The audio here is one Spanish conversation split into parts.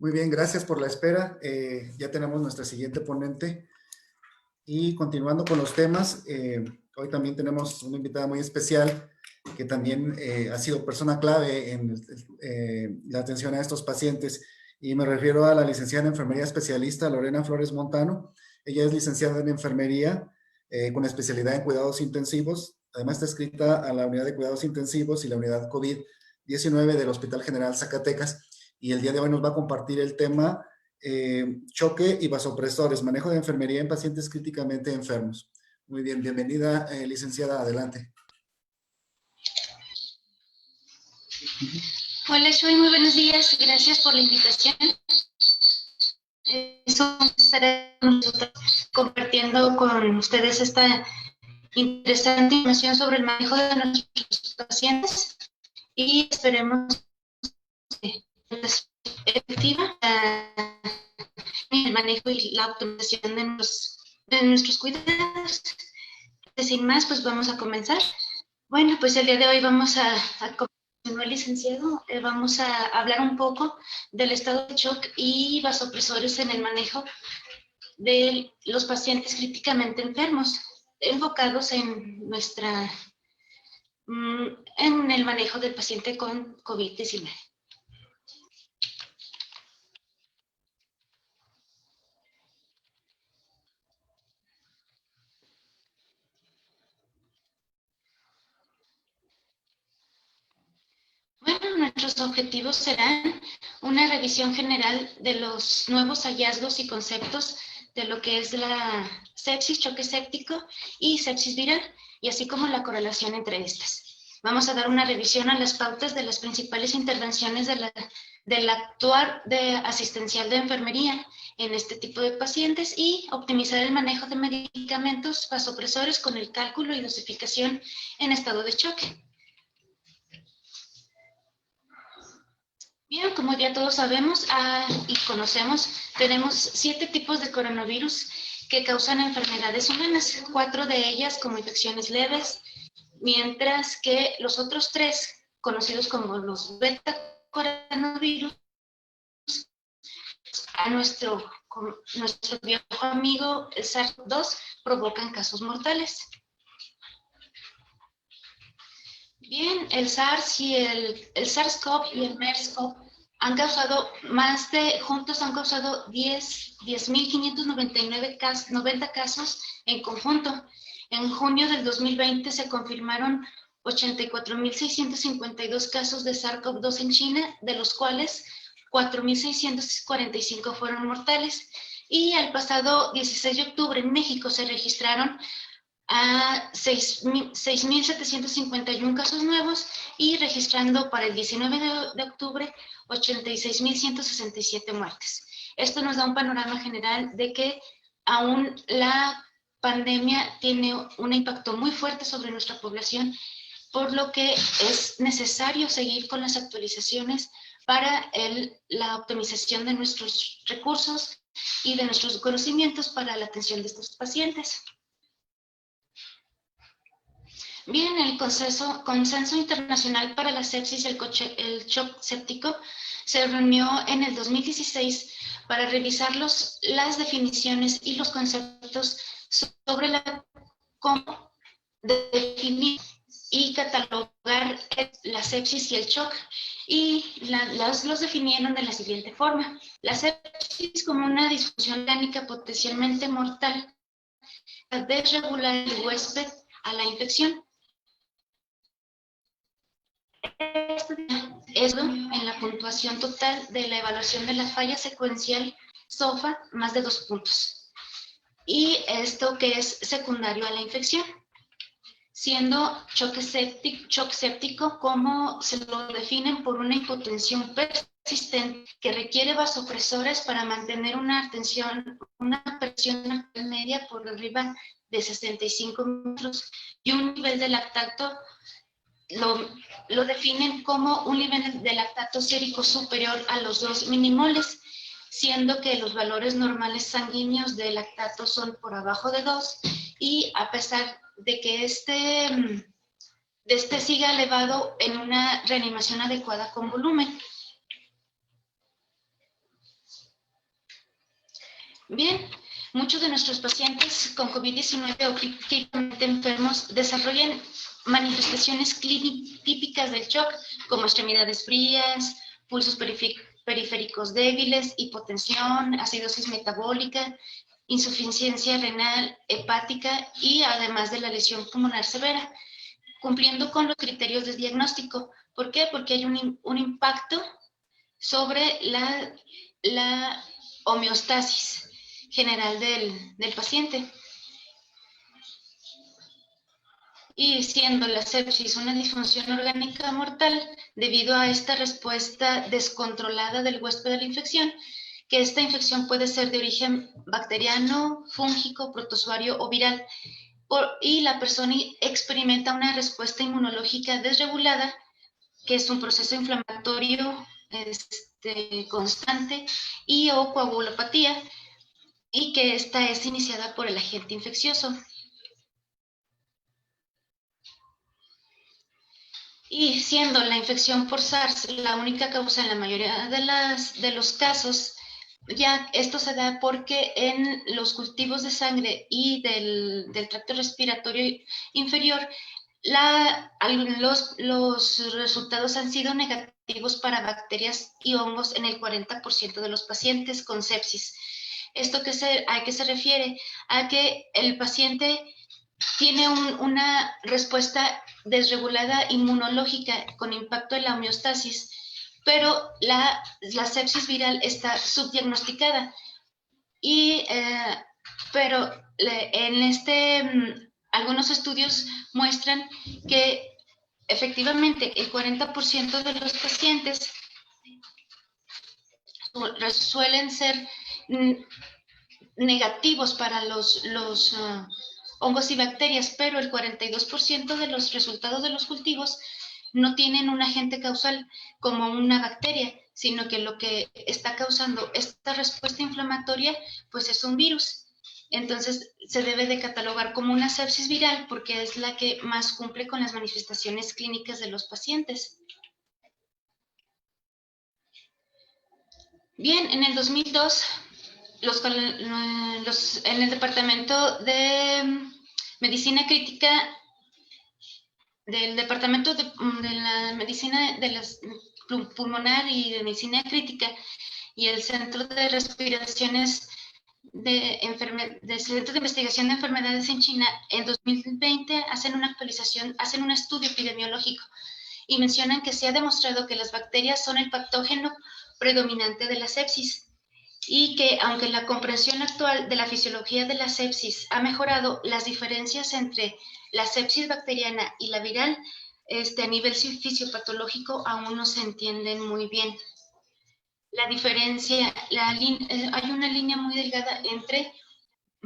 Muy bien, gracias por la espera. Ya tenemos nuestra siguiente ponente. Y continuando con los temas, hoy también tenemos una invitada muy especial que también ha sido persona clave en la atención a estos pacientes. Y me refiero a la licenciada en enfermería especialista Lorena Flores Montano. Ella es licenciada en enfermería con especialidad en cuidados intensivos. Además está inscrita a la unidad de cuidados intensivos y la unidad COVID-19 del Hospital General Zacatecas. Y el día de hoy nos va a compartir el tema choque y vasopresores, manejo de enfermería en pacientes críticamente enfermos. Muy bien, bienvenida, licenciada, adelante. Hola, Shui, muy buenos días. Gracias por la invitación. Es un placer estar compartiendo con ustedes esta interesante información sobre el manejo de nuestros pacientes y esperemos que sea efectiva el manejo y la optimización de nuestros cuidados. Sin más, pues vamos a comenzar. Bueno, pues el día de hoy vamos a el licenciado, vamos a hablar un poco del estado de shock y vasopresores en el manejo de los pacientes críticamente enfermos, enfocados en en el manejo del paciente con COVID-19. Bueno, nuestros objetivos serán una revisión general de los nuevos hallazgos y conceptos de lo que es la sepsis, choque séptico y sepsis viral, y así como la correlación entre estas. Vamos a dar una revisión a las pautas de las principales intervenciones del actuar asistencial de enfermería en este tipo de pacientes y optimizar el manejo de medicamentos vasopresores con el cálculo y dosificación en estado de choque. Bien, como ya todos sabemos y conocemos, tenemos 7 tipos de coronavirus que causan enfermedades humanas, 4 de ellas como infecciones leves, mientras que los otros 3, conocidos como los beta coronavirus, a nuestro viejo amigo el SARS-CoV-2 provocan casos mortales. Bien, el SARS y el SARS-CoV y el MERS-CoV han causado juntos han causado 10.590 casos en conjunto. En junio del 2020 se confirmaron 84.652 casos de SARS-CoV-2 en China, de los cuales 4.645 fueron mortales. Y el pasado 16 de octubre en México se registraron a 6.751 casos nuevos y registrando para el 19 de octubre 86.167 muertes. Esto nos da un panorama general de que aún la pandemia tiene un impacto muy fuerte sobre nuestra población, por lo que es necesario seguir con las actualizaciones para la optimización de nuestros recursos y de nuestros conocimientos para la atención de estos pacientes. Bien, el Consenso Internacional para la Sepsis y el Shock Séptico se reunió en el 2016 para revisar las definiciones y los conceptos sobre cómo definir y catalogar la sepsis y el shock, y los definieron de la siguiente forma. La sepsis como una disfunción orgánica potencialmente mortal a desregular el huésped a la infección. Esto en la puntuación total de la evaluación de la falla secuencial SOFA, más de 2 puntos. Y esto que es secundario a la infección, siendo shock séptico como se lo definen por una hipotensión persistente que requiere vasopresores para mantener una presión media por arriba de 65 metros y un nivel de lactato lo definen como un nivel de lactato sérico superior a los 2 milimoles, siendo que los valores normales sanguíneos de lactato son por abajo de 2, y a pesar de que este siga elevado en una reanimación adecuada con volumen. Bien, muchos de nuestros pacientes con COVID-19 o críticamente enfermos desarrollan manifestaciones típicas del shock, como extremidades frías, pulsos periféricos débiles, hipotensión, acidosis metabólica, insuficiencia renal, hepática y además de la lesión pulmonar severa, cumpliendo con los criterios de diagnóstico. ¿Por qué? Porque hay un impacto sobre la homeostasis general del paciente. Y siendo la sepsis una disfunción orgánica mortal debido a esta respuesta descontrolada del huésped de la infección, que esta infección puede ser de origen bacteriano, fúngico, protozoario o viral, y la persona experimenta una respuesta inmunológica desregulada, que es un proceso inflamatorio constante, y o coagulopatía, y que esta es iniciada por el agente infeccioso. Y siendo la infección por SARS la única causa en la mayoría de los casos, ya esto se da porque en los cultivos de sangre y del tracto respiratorio inferior, los resultados han sido negativos para bacterias y hongos en el 40% de los pacientes con sepsis. ¿Esto a qué se refiere? A que el paciente tiene una respuesta desregulada inmunológica con impacto en la homeostasis, pero la sepsis viral está subdiagnosticada. Pero algunos estudios muestran que efectivamente el 40% de los pacientes suelen ser negativos para los hongos y bacterias, pero el 42% de los resultados de los cultivos no tienen un agente causal como una bacteria, sino que lo que está causando esta respuesta inflamatoria, pues es un virus. Entonces, se debe de catalogar como una sepsis viral porque es la que más cumple con las manifestaciones clínicas de los pacientes. Bien, en el 2002, en el Departamento de Medicina Crítica del Departamento de la Medicina Pulmonar y de Medicina Crítica y el Centro de Respiraciones del Centro de Investigación de Enfermedades en China, en 2020 hacen una actualización, hacen un estudio epidemiológico y mencionan que se ha demostrado que las bacterias son el patógeno predominante de la sepsis y que aunque la comprensión actual de la fisiología de la sepsis ha mejorado, las diferencias entre la sepsis bacteriana y la viral a nivel fisiopatológico aún no se entienden muy bien. La diferencia, hay una línea muy delgada entre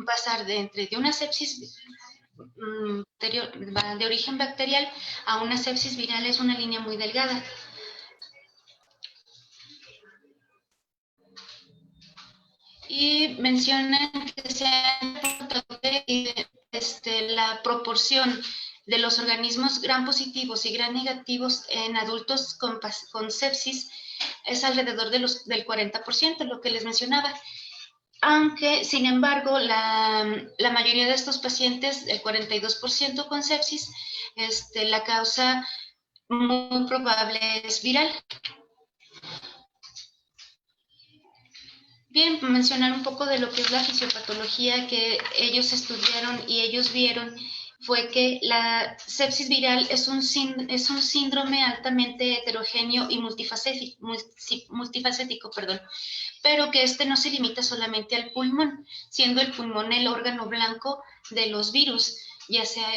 pasar de una sepsis de origen bacterial a una sepsis viral, es una línea muy delgada. Y mencionan que se ha reportado la proporción de los organismos gram positivos y gram negativos en adultos con sepsis es alrededor del 40%, lo que les mencionaba. Aunque, sin embargo, la mayoría de estos pacientes, el 42% con sepsis, la causa muy probable es viral. Bien, mencionar un poco de lo que es la fisiopatología que ellos estudiaron y ellos vieron fue que la sepsis viral es un síndrome altamente heterogéneo y multifacético, pero que no se limita solamente al pulmón, siendo el pulmón el órgano blanco de los virus. Ya sea,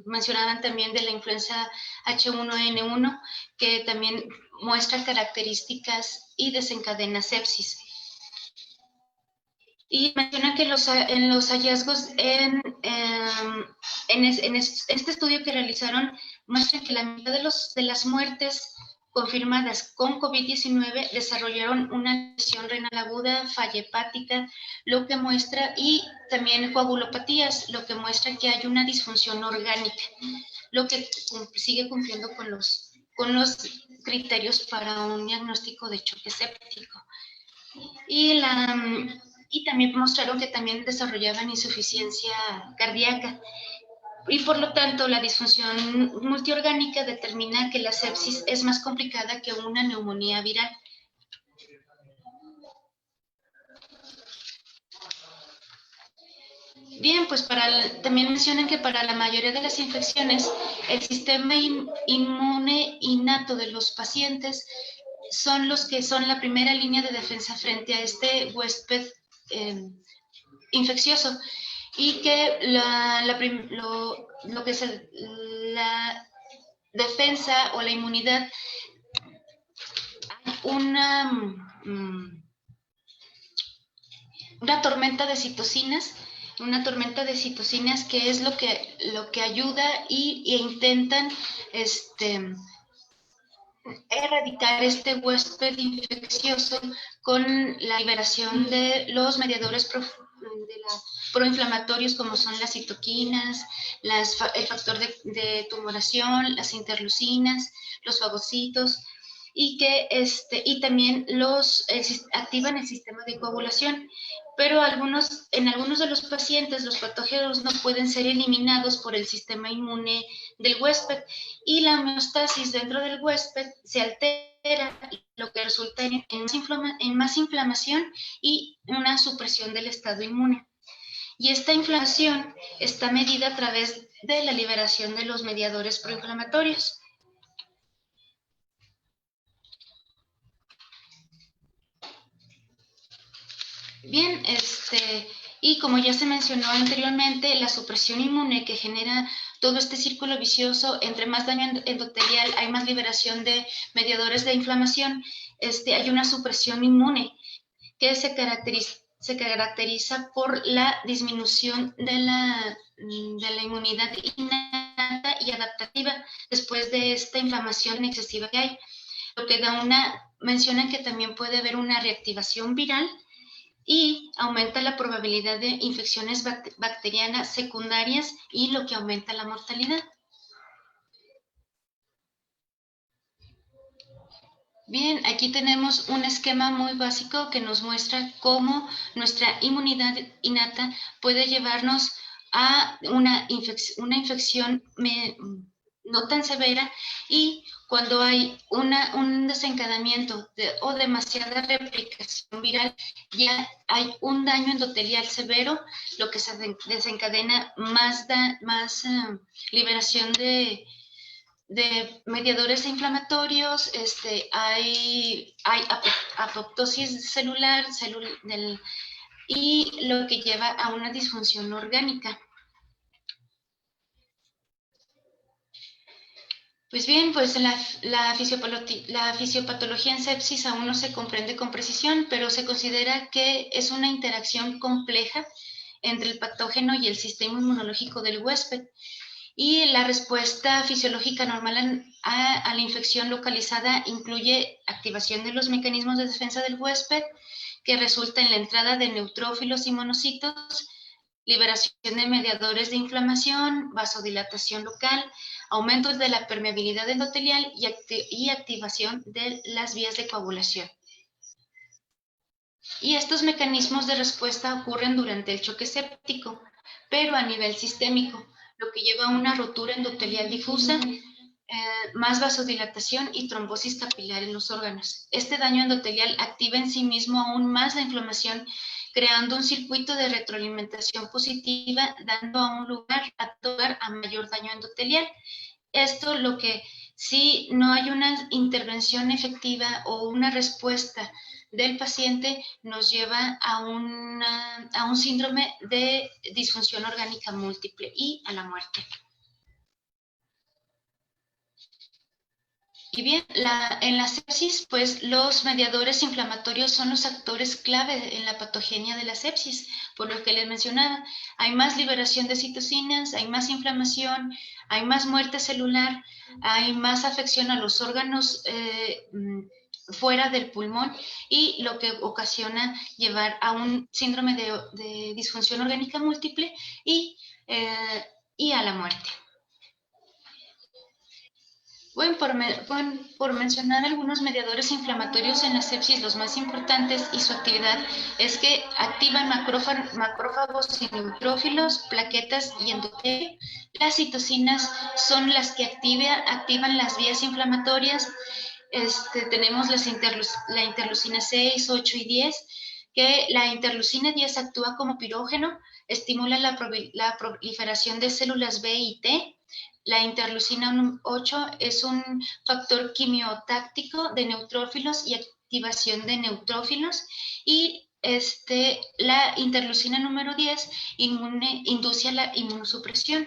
mencionaban también de la influenza H1N1, que también muestra características y desencadena sepsis. Y menciona que en los hallazgos en este estudio que realizaron muestran que la mitad de las muertes confirmadas con COVID-19 desarrollaron una lesión renal aguda, falla hepática, lo que muestra, y también coagulopatías, lo que muestra que hay una disfunción orgánica, lo que sigue cumpliendo con los criterios para un diagnóstico de choque séptico. y también mostraron que también desarrollaban insuficiencia cardíaca. Y por lo tanto, la disfunción multiorgánica determina que la sepsis es más complicada que una neumonía viral. Bien, pues también mencionan que para la mayoría de las infecciones, el sistema inmune innato de los pacientes son los que son la primera línea de defensa frente a este huésped infeccioso, y que lo que es la defensa o la inmunidad, hay una tormenta de citocinas, que es lo que ayuda e intentan erradicar este huésped infeccioso con la liberación de los mediadores proinflamatorios, como son las citoquinas, el factor de tumoración, las interleucinas, los fagocitos, y también activan el sistema de coagulación. Pero en algunos de los pacientes los patógenos no pueden ser eliminados por el sistema inmune del huésped, y la homeostasis dentro del huésped se altera, lo que resulta en más inflamación y una supresión del estado inmune. Y esta inflamación está medida a través de la liberación de los mediadores proinflamatorios. Bien, y como ya se mencionó anteriormente, la supresión inmune que genera todo este círculo vicioso, entre más daño endotelial, hay más liberación de mediadores de inflamación, hay una supresión inmune que se caracteriza por la disminución de la inmunidad innata y adaptativa después de esta inflamación excesiva que hay. Lo que mencionan que también puede haber una reactivación viral y aumenta la probabilidad de infecciones bacterianas secundarias, y lo que aumenta la mortalidad. Bien, aquí tenemos un esquema muy básico que nos muestra cómo nuestra inmunidad innata puede llevarnos a una infección no tan severa, y cuando hay un desencadenamiento o demasiada replicación viral, ya hay un daño endotelial severo, lo que se desencadena más liberación de mediadores inflamatorios, hay apoptosis celular, y lo que lleva a una disfunción orgánica. Pues bien, pues la fisiopatología en sepsis aún no se comprende con precisión, pero se considera que es una interacción compleja entre el patógeno y el sistema inmunológico del huésped. Y la respuesta fisiológica normal a la infección localizada incluye activación de los mecanismos de defensa del huésped, que resulta en la entrada de neutrófilos y monocitos, liberación de mediadores de inflamación, vasodilatación local, aumento de la permeabilidad endotelial y activación de las vías de coagulación. Y estos mecanismos de respuesta ocurren durante el choque séptico, pero a nivel sistémico, lo que lleva a una rotura endotelial difusa, más vasodilatación y trombosis capilar en los órganos. Este daño endotelial activa en sí mismo aún más la inflamación, creando un circuito de retroalimentación positiva, dando lugar a mayor daño endotelial. Esto, lo que si no hay una intervención efectiva o una respuesta del paciente, nos lleva a un síndrome de disfunción orgánica múltiple y a la muerte. Y bien, en la sepsis, pues los mediadores inflamatorios son los actores clave en la patogenia de la sepsis, por lo que les mencionaba. Hay más liberación de citocinas, hay más inflamación, hay más muerte celular, hay más afección a los órganos fuera del pulmón, y lo que ocasiona llevar a un síndrome de disfunción orgánica múltiple y a la muerte. Por mencionar algunos mediadores inflamatorios en la sepsis, los más importantes y su actividad es que activan macrófagos y neutrófilos, plaquetas y endotelio. Las citocinas son las que activan las vías inflamatorias. Tenemos la interleucina 6, 8 y 10, que la interleucina 10 actúa como pirógeno, estimula la proliferación de células B y T. La interleucina 8 es un factor quimiotáctico de neutrófilos y activación de neutrófilos, y la interleucina número 10 induce a la inmunosupresión.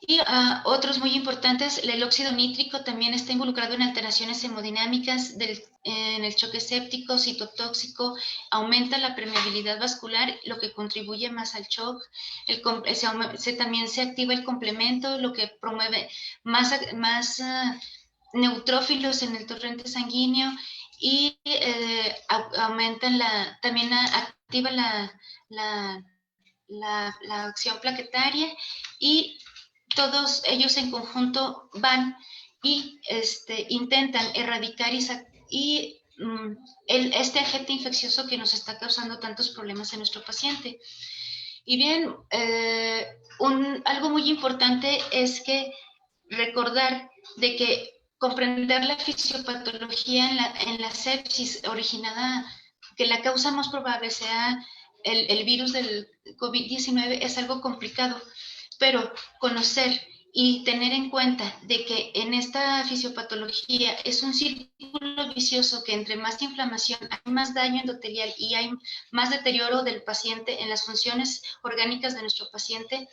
Y otros muy importantes, el óxido nítrico también está involucrado en alteraciones hemodinámicas en el choque séptico, citotóxico, aumenta la permeabilidad vascular, lo que contribuye más al shock. También se activa el complemento, lo que promueve más neutrófilos en el torrente sanguíneo, y también activa la acción plaquetaria, y todos ellos en conjunto van y intentan erradicar este agente infeccioso que nos está causando tantos problemas en nuestro paciente. Y bien, algo muy importante es que recordar de que comprender la fisiopatología en la sepsis originada, que la causa más probable sea el virus del COVID-19, es algo complicado, pero conocer y tener en cuenta de que en esta fisiopatología es un círculo vicioso, que entre más inflamación hay más daño endotelial y hay más deterioro del paciente en las funciones orgánicas de nuestro paciente,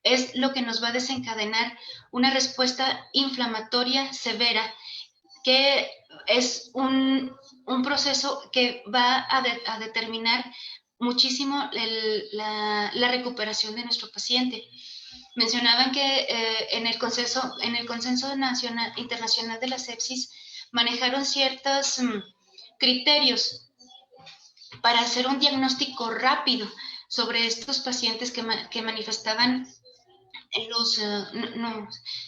es lo que nos va a desencadenar una respuesta inflamatoria severa, que es un proceso que va a determinar muchísimo la recuperación de nuestro paciente. Mencionaban que en el consenso internacional de la sepsis manejaron ciertos criterios para hacer un diagnóstico rápido sobre estos pacientes que manifestaban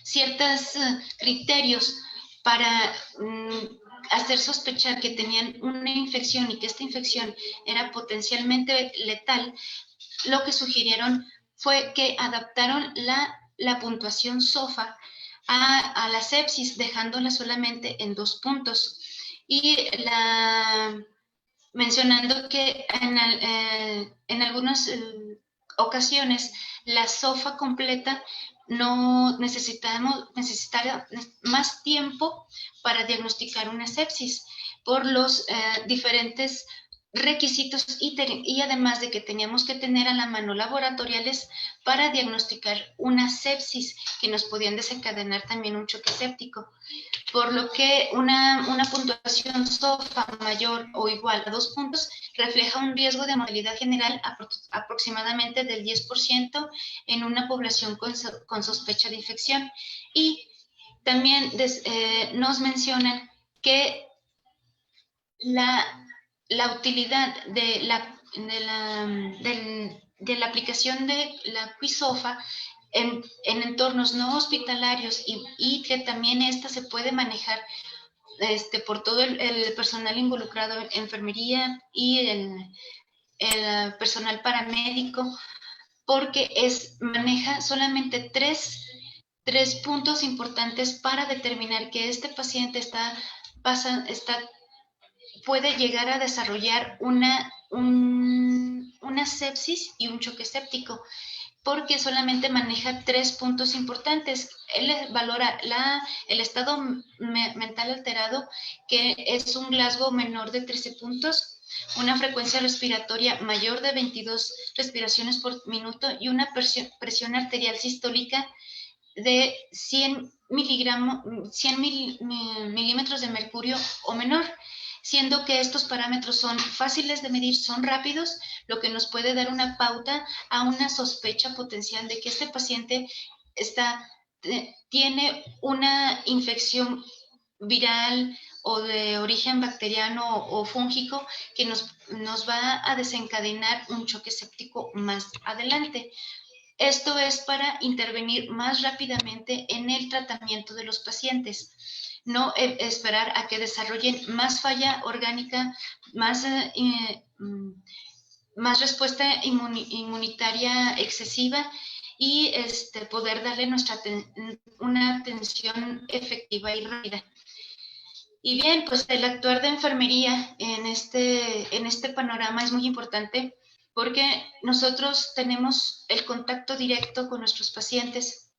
ciertos criterios para hacer sospechar que tenían una infección y que esta infección era potencialmente letal. Lo que sugirieron fue que adaptaron la puntuación SOFA a la sepsis, dejándola solamente en 2 puntos. Y mencionando que en algunas ocasiones la SOFA completa no necesitaría más tiempo para diagnosticar una sepsis por los diferentes requisitos, y además de que teníamos que tener a la mano laboratoriales para diagnosticar una sepsis que nos podían desencadenar también un choque séptico, por lo que una puntuación SOFA mayor o igual a 2 puntos refleja un riesgo de mortalidad general aproximadamente del 10% en una población con sospecha de infección. Y también nos mencionan que la utilidad de la aplicación de la QISOFA en entornos no hospitalarios, y que también esta se puede manejar por todo el personal involucrado, enfermería y el personal paramédico, porque maneja solamente tres puntos importantes para determinar que este paciente puede llegar a desarrollar una sepsis y un choque séptico, porque solamente maneja 3 puntos importantes. Él valora el estado mental alterado, que es un Glasgow menor de 13 puntos, una frecuencia respiratoria mayor de 22 respiraciones por minuto y una presión arterial sistólica de 100 milímetros de mercurio o menor, siendo que estos parámetros son fáciles de medir, son rápidos, lo que nos puede dar una pauta a una sospecha potencial de que este paciente tiene una infección viral o de origen bacteriano o fúngico, que nos va a desencadenar un choque séptico más adelante. Esto es para intervenir más rápidamente en el tratamiento de los pacientes, no esperar a que desarrollen más falla orgánica, más respuesta inmunitaria excesiva y poder darle una atención efectiva y rápida. Y bien, pues el actuar de enfermería en este panorama es muy importante porque nosotros tenemos el contacto directo con nuestros pacientes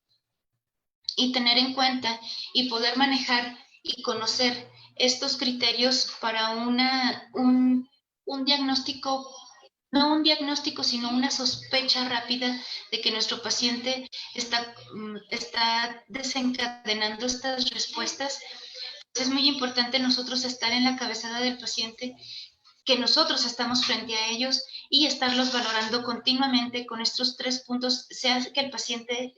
y tener en cuenta y poder manejar y conocer estos criterios para un diagnóstico, no un diagnóstico, sino una sospecha rápida de que nuestro paciente está desencadenando estas respuestas. Es muy importante nosotros estar en la cabezada del paciente, que nosotros estamos frente a ellos y estarlos valorando continuamente con estos 3 puntos, sea que el paciente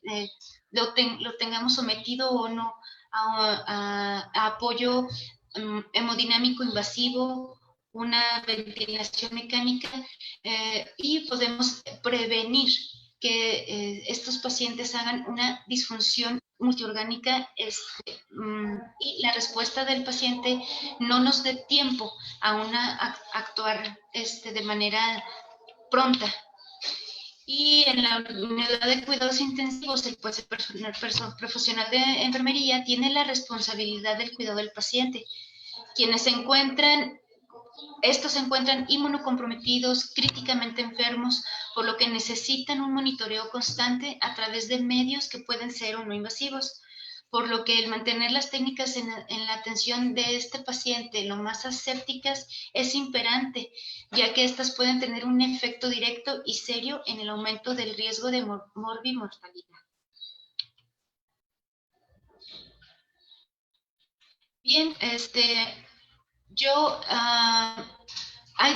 lo tengamos sometido o no a apoyo hemodinámico invasivo, una ventilación mecánica, y podemos prevenir que estos pacientes hagan una disfunción multiorgánica y la respuesta del paciente no nos dé tiempo a actuar de manera pronta. Y en la unidad de cuidados intensivos, el profesional de enfermería tiene la responsabilidad del cuidado del paciente. Estos se encuentran inmunocomprometidos, críticamente enfermos, por lo que necesitan un monitoreo constante a través de medios que pueden ser o no invasivos, por lo que el mantener las técnicas en la atención de este paciente lo más asépticas es imperante, ya que estas pueden tener un efecto directo y serio en el aumento del riesgo de morbimortalidad. Bien, hay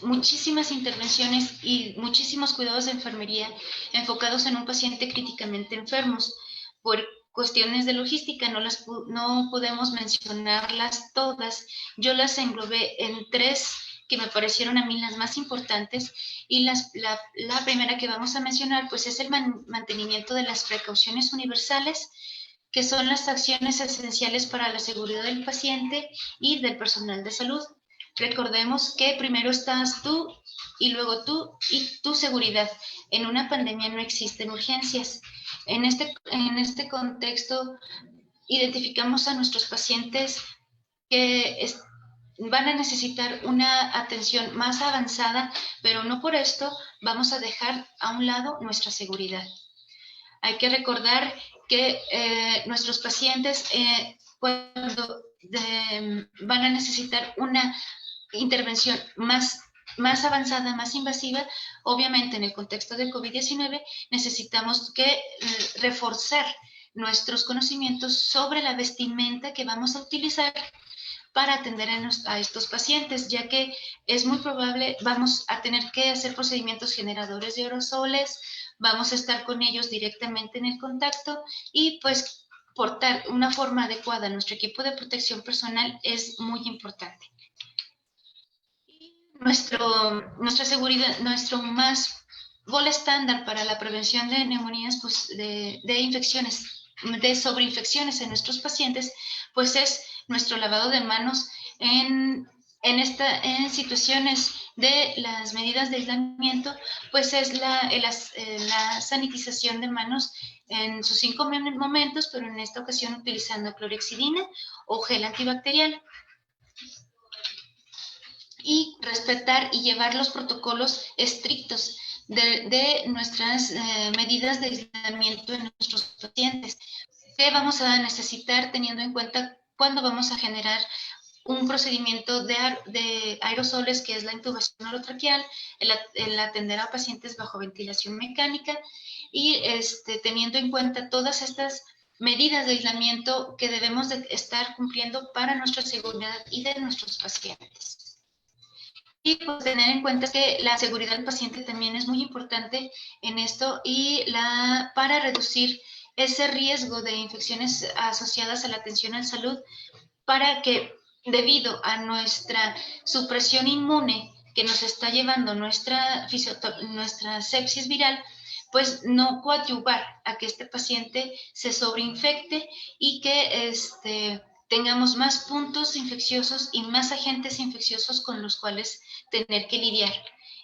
muchísimas intervenciones y muchísimos cuidados de enfermería enfocados en un paciente críticamente enfermos. Por cuestiones de logística no podemos mencionarlas todas. Yo las englobé en 3 que me parecieron a mí las más importantes, y la primera que vamos a mencionar pues es el mantenimiento de las precauciones universales, que son las acciones esenciales para la seguridad del paciente y del personal de salud. Recordemos que primero estás tú y luego tú y tu seguridad. En una pandemia no existen urgencias. En este contexto identificamos a nuestros pacientes que van a necesitar una atención más avanzada, pero no por esto vamos a dejar a un lado nuestra seguridad. Hay que recordar que nuestros pacientes cuando van a necesitar una intervención más avanzada, más invasiva, obviamente en el contexto del COVID-19 necesitamos que reforzar nuestros conocimientos sobre la vestimenta que vamos a utilizar para atender a estos pacientes, ya que es muy probable vamos a tener que hacer procedimientos generadores de aerosoles, vamos a estar con ellos directamente en el contacto y pues portar una forma adecuada a nuestro equipo de protección personal es muy importante. Nuestra seguridad, nuestro más gol estándar para la prevención de neumonías, pues de infecciones, de sobreinfecciones en nuestros pacientes, pues es nuestro lavado de manos en situaciones de las medidas de aislamiento, pues es la sanitización de manos en sus 5 momentos, pero en esta ocasión utilizando clorhexidina o gel antibacterial. Y respetar y llevar los protocolos estrictos de nuestras medidas de aislamiento en nuestros pacientes. ¿Qué vamos a necesitar teniendo en cuenta cuándo vamos a generar un procedimiento de aerosoles, que es la intubación orotraqueal, el atender a pacientes bajo ventilación mecánica y teniendo en cuenta todas estas medidas de aislamiento que debemos de estar cumpliendo para nuestra seguridad y de nuestros pacientes? Y pues tener en cuenta que la seguridad del paciente también es muy importante en esto y para reducir ese riesgo de infecciones asociadas a la atención a la salud, para que debido a nuestra supresión inmune que nos está llevando nuestra sepsis viral, pues no coadyuvar a que este paciente se sobreinfecte y que tengamos más puntos infecciosos y más agentes infecciosos con los cuales tener que lidiar.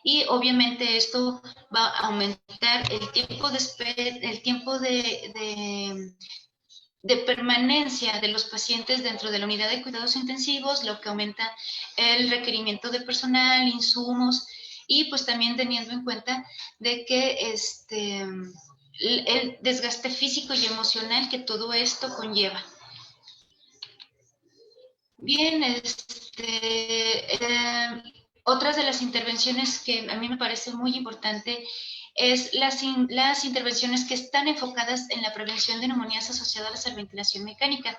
Y obviamente esto va a aumentar el tiempo de permanencia de los pacientes dentro de la unidad de cuidados intensivos, lo que aumenta el requerimiento de personal, insumos, y pues también teniendo en cuenta de que el desgaste físico y emocional que todo esto conlleva. Bien, otras de las intervenciones que a mí me parece muy importante es las intervenciones que están enfocadas en la prevención de neumonías asociadas a la ventilación mecánica.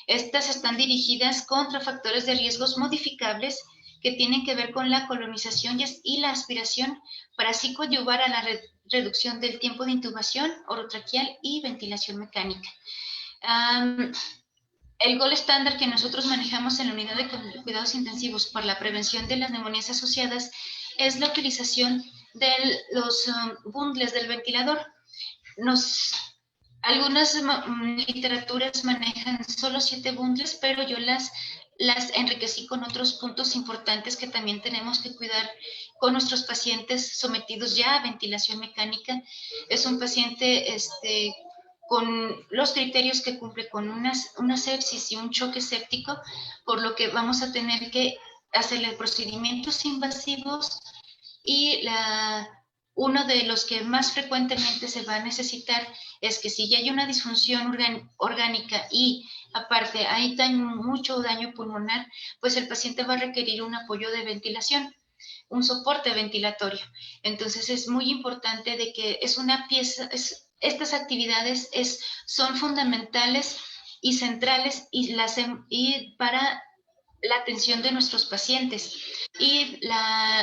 Estas están dirigidas contra factores de riesgos modificables que tienen que ver con la colonización y la aspiración para así coadyuvar a la reducción del tiempo de intubación orotraqueal y ventilación mecánica. El gold estándar que nosotros manejamos en la unidad de cuidados intensivos para la prevención de las neumonías asociadas es la utilización de los bundles del ventilador. Algunas literaturas manejan solo 7 bundles, pero yo las enriquecí con otros puntos importantes que también tenemos que cuidar con nuestros pacientes sometidos ya a ventilación mecánica. Es un paciente con los criterios que cumple con una sepsis y un choque séptico, por lo que vamos a tener que hacerle procedimientos invasivos y uno de los que más frecuentemente se va a necesitar es que si ya hay una disfunción orgánica y aparte hay mucho daño pulmonar, pues el paciente va a requerir un apoyo de ventilación, un soporte ventilatorio. Entonces es muy importante de que es una pieza, estas actividades son fundamentales y centrales y para la atención de nuestros pacientes. Y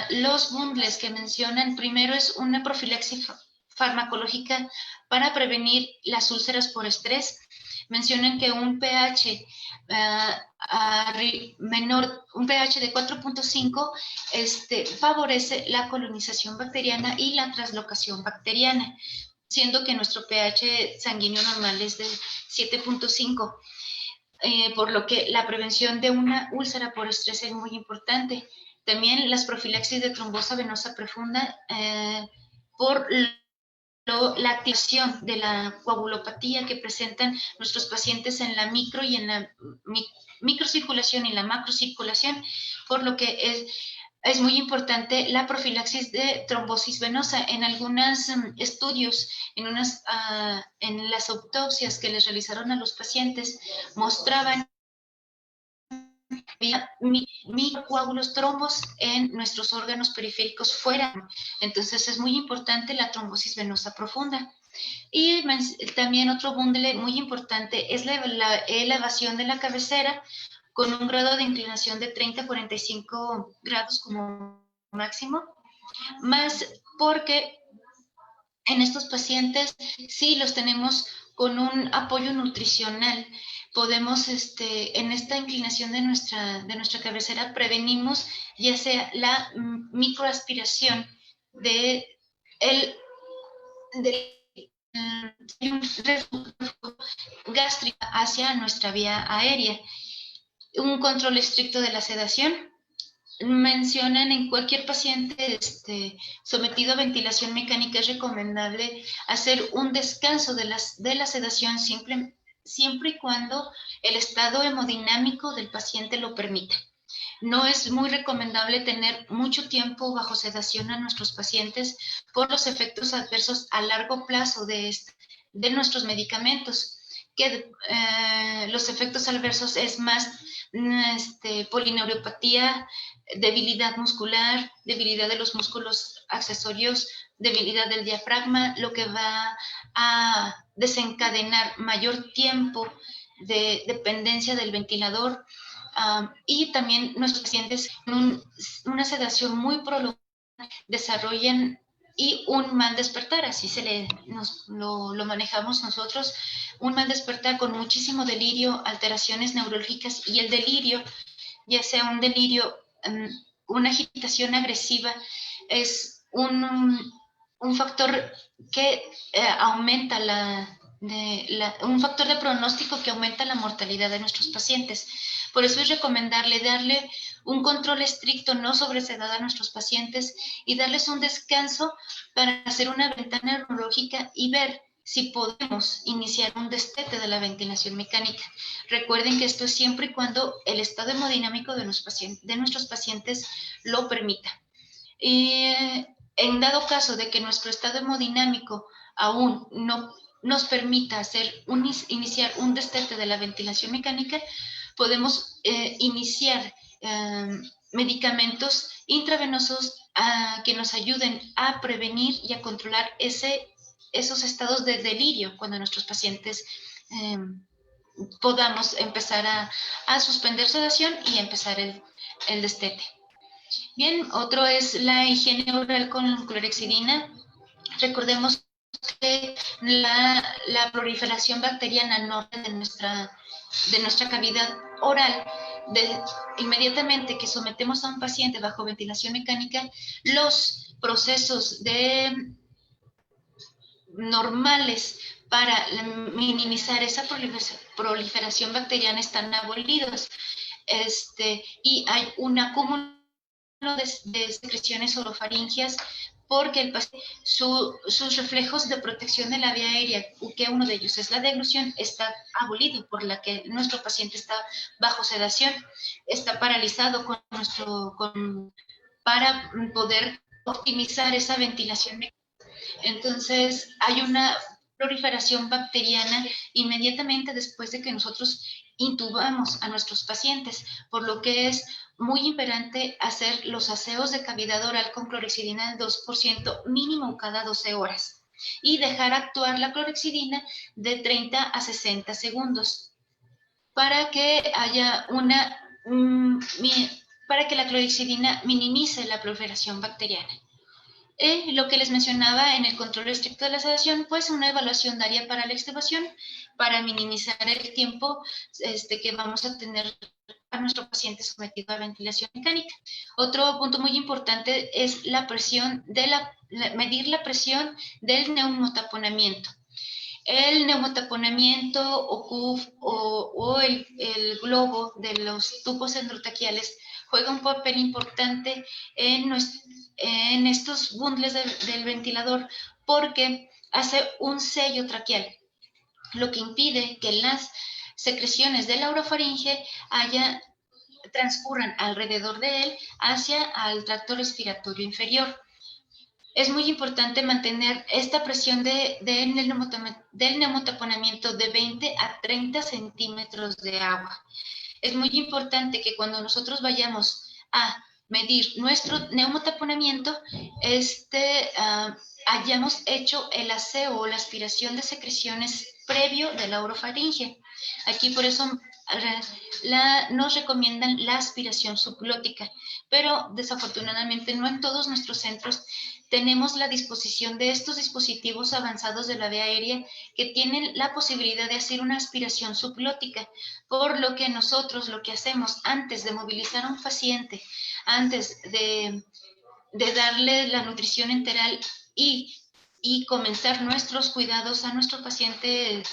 los bundles que mencionan, primero es una profilaxis farmacológica para prevenir las úlceras por estrés. Mencionan que un pH menor, un pH de 4.5 favorece la colonización bacteriana y la translocación bacteriana, siendo que nuestro pH sanguíneo normal es de 7.5. Por lo que la prevención de una úlcera por estrés es muy importante. También las profilaxis de trombosa venosa profunda por la activación de la coagulopatía que presentan nuestros pacientes en la micro y en la microcirculación y la macrocirculación, por lo que es muy importante la profilaxis de trombosis venosa. En algunos estudios, en las autopsias que les realizaron a los pacientes, mostraban microcoágulos trombos en nuestros órganos periféricos fuera. Entonces es muy importante la trombosis venosa profunda. Y también otro bundle muy importante es la elevación de la cabecera con un grado de inclinación de 30 a 45 grados como máximo, más porque en estos pacientes sí los tenemos con un apoyo nutricional. Podemos, en esta inclinación de nuestra cabecera, prevenimos ya sea la microaspiración de un reflujo gástrico hacia nuestra vía aérea. Un control estricto de la sedación. Mencionan en cualquier paciente sometido a ventilación mecánica es recomendable hacer un descanso de la sedación siempre y cuando el estado hemodinámico del paciente lo permita. No es muy recomendable tener mucho tiempo bajo sedación a nuestros pacientes por los efectos adversos a largo plazo de nuestros medicamentos, que los efectos adversos es más polineuropatía, debilidad muscular, debilidad de los músculos accesorios, debilidad del diafragma, lo que va a desencadenar mayor tiempo de dependencia del ventilador. Y también nuestros pacientes con una sedación muy prolongada desarrollan y un mal despertar, así lo manejamos nosotros, un mal despertar con muchísimo delirio, alteraciones neurológicas, y el delirio, ya sea un delirio, una agitación agresiva, es un factor que aumenta un factor de pronóstico que aumenta la mortalidad de nuestros pacientes. Por eso es recomendable darle un control estricto, no sobresedado a nuestros pacientes y darles un descanso para hacer una ventana neurológica y ver si podemos iniciar un destete de la ventilación mecánica. Recuerden que esto es siempre y cuando el estado hemodinámico de nuestros pacientes lo permita. En dado caso de que nuestro estado hemodinámico aún no nos permita iniciar un destete de la ventilación mecánica, podemos iniciar medicamentos intravenosos que nos ayuden a prevenir y a controlar esos estados de delirio cuando nuestros pacientes podamos empezar a suspender sedación y empezar el destete. Bien, otro es la higiene oral con clorhexidina. Recordemos que la proliferación bacteriana normal de nuestra cavidad oral, inmediatamente que sometemos a un paciente bajo ventilación mecánica, los procesos normales para minimizar esa proliferación bacteriana están abolidos. Y hay un acúmulo de secreciones orofaringeas porque sus reflejos de protección de la vía aérea, que uno de ellos es la deglución, está abolido, por la que nuestro paciente está bajo sedación, está paralizado para poder optimizar esa ventilación. Entonces, hay una proliferación bacteriana inmediatamente después de que nosotros intubamos a nuestros pacientes, por lo que es muy imperante hacer los aseos de cavidad oral con clorhexidina del 2% mínimo cada 12 horas y dejar actuar la clorhexidina de 30 a 60 segundos para que haya para que la clorhexidina minimice la proliferación bacteriana. Lo que les mencionaba en el control estricto de la sedación, pues una evaluación diaria para la extubación para minimizar el tiempo que vamos a tener a nuestro paciente sometido a ventilación mecánica. Otro punto muy importante es la presión medir la presión del neumotaponamiento. El neumotaponamiento o CUF o el globo de los tubos endotraqueales juega un papel importante en estos bundles del ventilador porque hace un sello traqueal, lo que impide que las secreciones de la orofaringe transcurran alrededor de él hacia el tracto respiratorio inferior. Es muy importante mantener esta presión del neumotaponamiento de 20 a 30 centímetros de agua. Es muy importante que cuando nosotros vayamos a medir nuestro neumotaponamiento, hayamos hecho el aseo o la aspiración de secreciones previo de la orofaringe. Aquí por eso nos recomiendan la aspiración subglótica, pero desafortunadamente no en todos nuestros centros tenemos la disposición de estos dispositivos avanzados de la vía aérea que tienen la posibilidad de hacer una aspiración subglótica, por lo que nosotros lo que hacemos antes de movilizar a un paciente, antes de darle la nutrición enteral y comenzar nuestros cuidados a nuestro paciente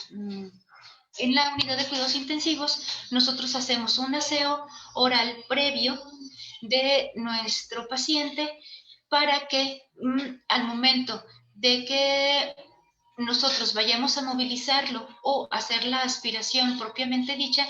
en la unidad de cuidados intensivos, nosotros hacemos un aseo oral previo de nuestro paciente para que al momento de que nosotros vayamos a movilizarlo o hacer la aspiración propiamente dicha,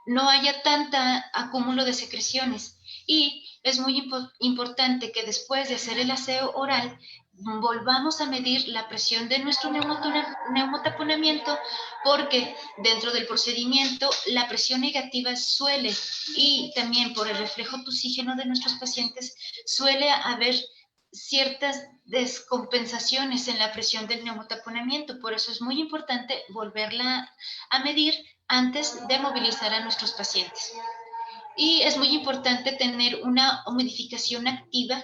no haya tanta acúmulo de secreciones. Y es muy importante que después de hacer el aseo oral, volvamos a medir la presión de nuestro neumotaponamiento, porque dentro del procedimiento la presión negativa suele, y también por el reflejo toxígeno de nuestros pacientes, suele haber ciertas descompensaciones en la presión del neumotaponamiento. Por eso es muy importante volverla a medir antes de movilizar a nuestros pacientes. Y es muy importante tener una humidificación activa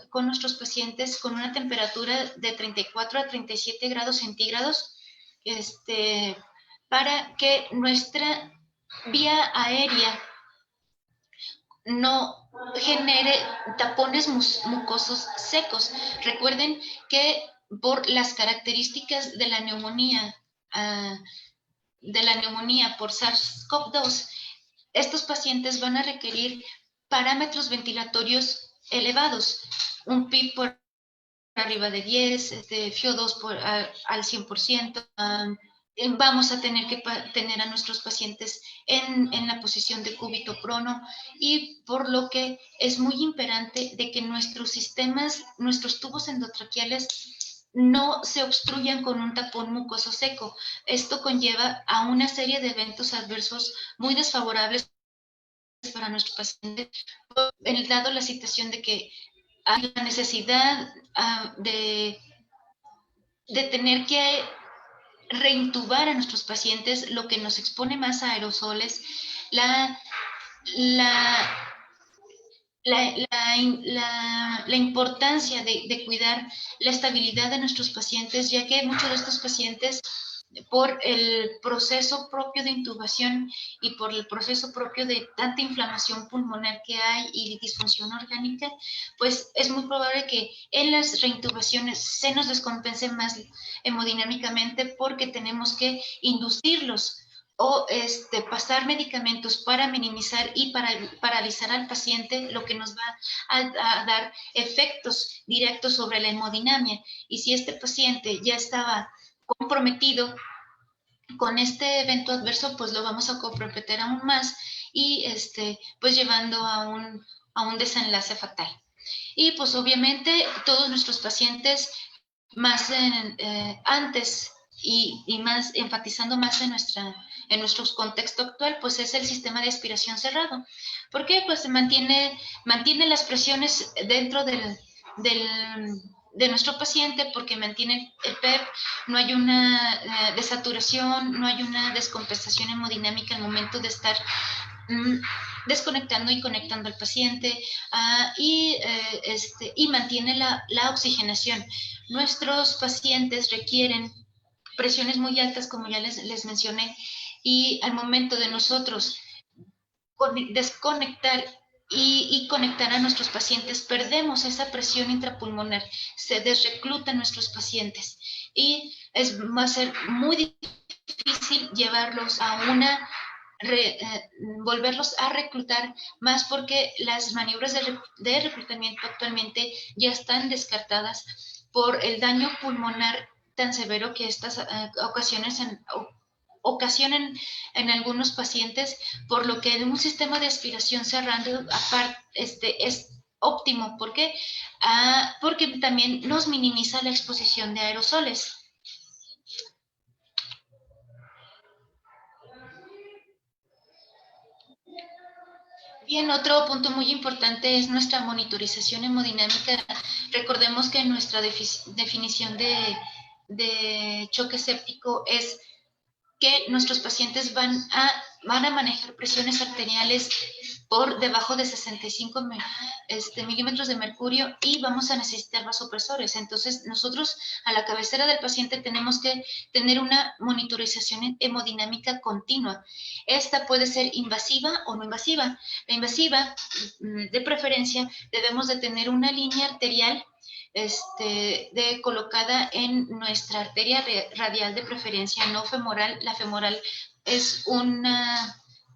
con nuestros pacientes con una temperatura de 34 a 37 grados centígrados, para que nuestra vía aérea no genere tapones mucosos secos. Recuerden que por las características de la neumonía por SARS-CoV-2, estos pacientes van a requerir parámetros ventilatorios elevados, un PIB por arriba de 10, FiO2 al 100%. Vamos a tener que tener a nuestros pacientes en la posición de cúbito prono, y por lo que es muy imperante de que nuestros sistemas, nuestros tubos endotraqueales no se obstruyan con un tapón mucoso seco. Esto conlleva a una serie de eventos adversos muy desfavorables para nuestro paciente, dado la situación de que hay la necesidad de tener que reintubar a nuestros pacientes, lo que nos expone más a aerosoles, la importancia de cuidar la estabilidad de nuestros pacientes, ya que muchos de estos pacientes, por el proceso propio de intubación y por el proceso propio de tanta inflamación pulmonar que hay y disfunción orgánica, pues es muy probable que en las reintubaciones se nos descompense más hemodinámicamente, porque tenemos que inducirlos o pasar medicamentos para minimizar y para paralizar al paciente, lo que nos va a dar efectos directos sobre la hemodinamia. Y si este paciente ya estaba comprometido con este evento adverso, pues lo vamos a comprometer aún más, y pues llevando a un desenlace fatal. Y pues obviamente todos nuestros pacientes, más antes y más enfatizando más en nuestro contexto actual, pues es el sistema de aspiración cerrado. ¿Por qué? Pues mantiene las presiones dentro de nuestro paciente, porque mantiene el PEP, no hay una desaturación, no hay una descompensación hemodinámica al momento de estar desconectando y conectando al paciente, y mantiene la oxigenación. Nuestros pacientes requieren presiones muy altas, como ya les mencioné, y al momento de nosotros desconectar y conectar a nuestros pacientes, perdemos esa presión intrapulmonar, se desreclutan nuestros pacientes, y va a ser muy difícil llevarlos a volverlos a reclutar más, porque las maniobras de reclutamiento actualmente ya están descartadas por el daño pulmonar tan severo que estas ocasionan en algunos pacientes, por lo que un sistema de aspiración cerrado aparte es óptimo. ¿Por qué? Porque también nos minimiza la exposición de aerosoles. Bien, otro punto muy importante es nuestra monitorización hemodinámica. Recordemos que nuestra definición de choque séptico es que nuestros pacientes van a manejar presiones arteriales por debajo de 65 milímetros de mercurio, y vamos a necesitar vasopresores. Entonces, nosotros a la cabecera del paciente tenemos que tener una monitorización hemodinámica continua. Esta puede ser invasiva o no invasiva. La invasiva, de preferencia, debemos de tener una línea arterial colocada en nuestra arteria radial, de preferencia no femoral. La femoral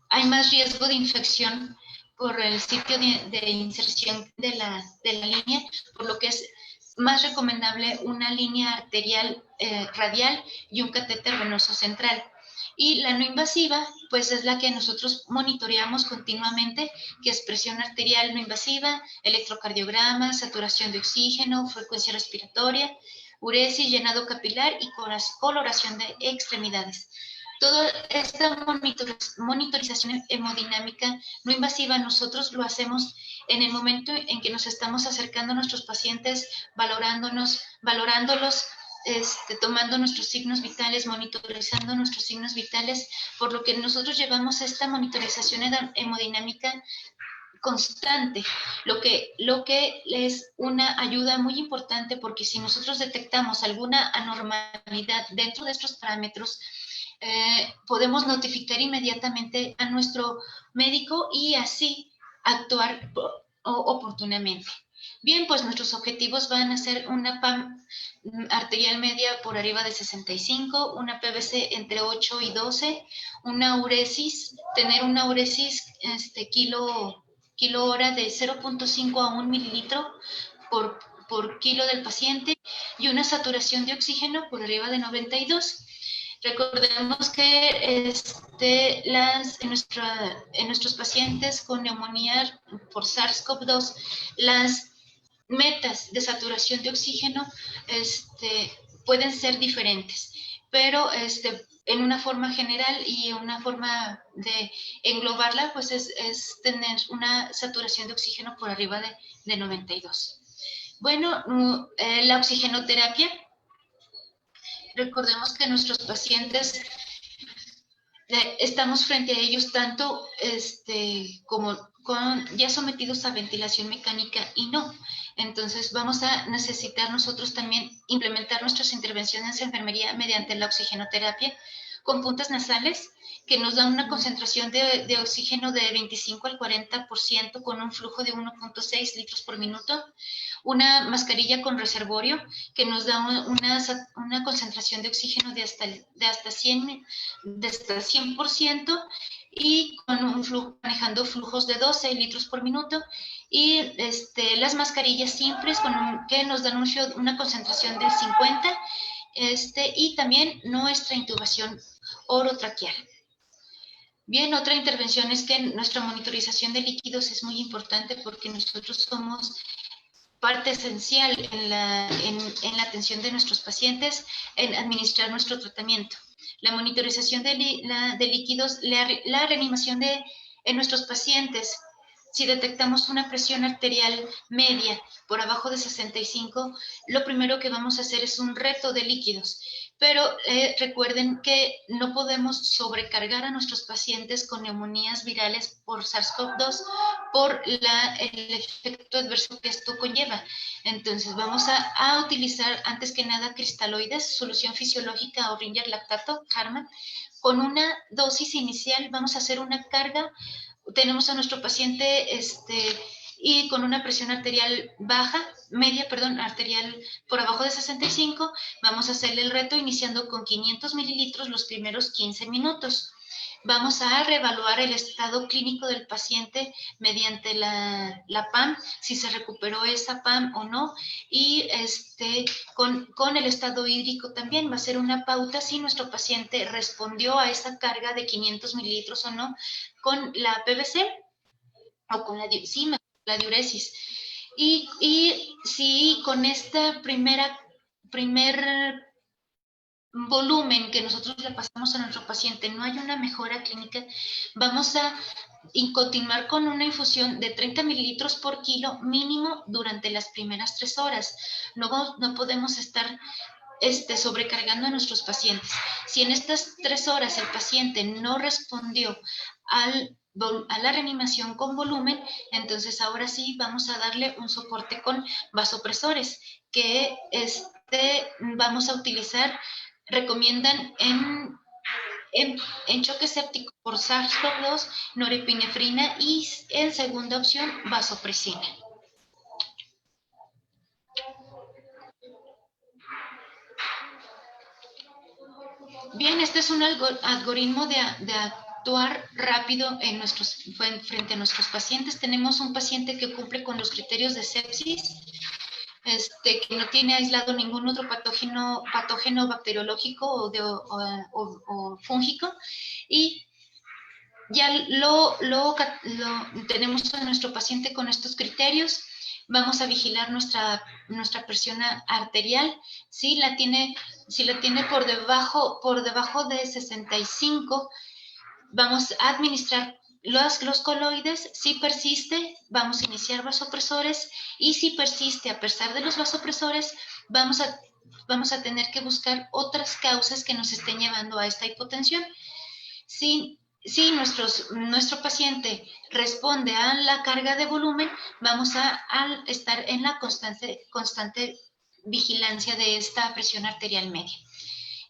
hay más riesgo de infección por el sitio de inserción de la línea, por lo que es más recomendable una línea arterial radial y un catéter venoso central. Y la no invasiva, pues es la que nosotros monitoreamos continuamente, que es presión arterial no invasiva, electrocardiograma, saturación de oxígeno, frecuencia respiratoria, uresis, llenado capilar y coloración de extremidades. Toda esta monitorización hemodinámica no invasiva nosotros lo hacemos en el momento en que nos estamos acercando a nuestros pacientes, valorándolos, tomando nuestros signos vitales, monitorizando nuestros signos vitales, por lo que nosotros llevamos esta monitorización hemodinámica constante, lo que es una ayuda muy importante, porque si nosotros detectamos alguna anormalidad dentro de estos parámetros, podemos notificar inmediatamente a nuestro médico y así actuar oportunamente. Bien, pues nuestros objetivos van a ser una PAM arterial media por arriba de 65, una PVC entre 8 y 12, una uresis, tener una uresis kilo hora de 0.5 a 1 mililitro por kilo del paciente y una saturación de oxígeno por arriba de 92. Recordemos que en nuestros pacientes con neumonía por SARS-CoV-2, las metas de saturación de oxígeno pueden ser diferentes, pero en una forma general y una forma de englobarla, pues es tener una saturación de oxígeno por arriba de 92. Bueno, la oxigenoterapia. Recordemos que nuestros pacientes estamos frente a ellos tanto como ya sometidos a ventilación mecánica y no. Entonces vamos a necesitar nosotros también implementar nuestras intervenciones en enfermería mediante la oxigenoterapia con puntas nasales que nos dan una concentración de oxígeno de 25 al 40% con un flujo de 1.6 litros por minuto. Una mascarilla con reservorio que nos da una concentración de oxígeno de hasta 100% y con un flujo, manejando flujos de 12 litros por minuto. Y las mascarillas simples que nos dan una concentración de 50 y también nuestra intubación orotraqueal. Bien, otra intervención es que nuestra monitorización de líquidos es muy importante porque nosotros somos parte esencial en la atención de nuestros pacientes, en administrar nuestro tratamiento. La monitorización de líquidos, la reanimación en nuestros pacientes. Si detectamos una presión arterial media por abajo de 65, lo primero que vamos a hacer es un reto de líquidos. Pero recuerden que no podemos sobrecargar a nuestros pacientes con neumonías virales por SARS-CoV-2 por el efecto adverso que esto conlleva. Entonces vamos a utilizar antes que nada cristaloides, solución fisiológica o Ringer lactato, Harman. Con una dosis inicial vamos a hacer una carga. Tenemos a nuestro paciente y con una presión arterial arterial por abajo de 65, vamos a hacerle el reto iniciando con 500 mililitros los primeros 15 minutos. Vamos a reevaluar el estado clínico del paciente mediante la PAM, si se recuperó esa PAM o no, y con el estado hídrico también va a ser una pauta si nuestro paciente respondió a esa carga de 500 mililitros o no con la PVC o con la diuresis. Y si con esta primer volumen que nosotros le pasamos a nuestro paciente no hay una mejora clínica, vamos a continuar con una infusión de 30 mililitros por kilo mínimo durante las primeras 3 horas. No podemos estar sobrecargando a nuestros pacientes. Si en estas 3 horas el paciente no respondió a la reanimación con volumen, entonces ahora sí vamos a darle un soporte con vasopresores que vamos a utilizar. Recomiendan en choque séptico por SARS-CoV-2, norepinefrina y en segunda opción, vasopresina. Bien, este es un algoritmo de actuar rápido frente a nuestros pacientes. Tenemos un paciente que cumple con los criterios de sepsis, que no tiene aislado ningún otro patógeno bacteriológico o fúngico, y ya tenemos a nuestro paciente con estos criterios. Vamos a vigilar nuestra presión arterial. Si la tiene por debajo de 65, vamos a administrar los coloides. Si persiste, vamos a iniciar vasopresores, y si persiste a pesar de los vasopresores, vamos a tener que buscar otras causas que nos estén llevando a esta hipotensión. Si nuestro paciente responde a la carga de volumen, vamos a estar en la constante vigilancia de esta presión arterial media.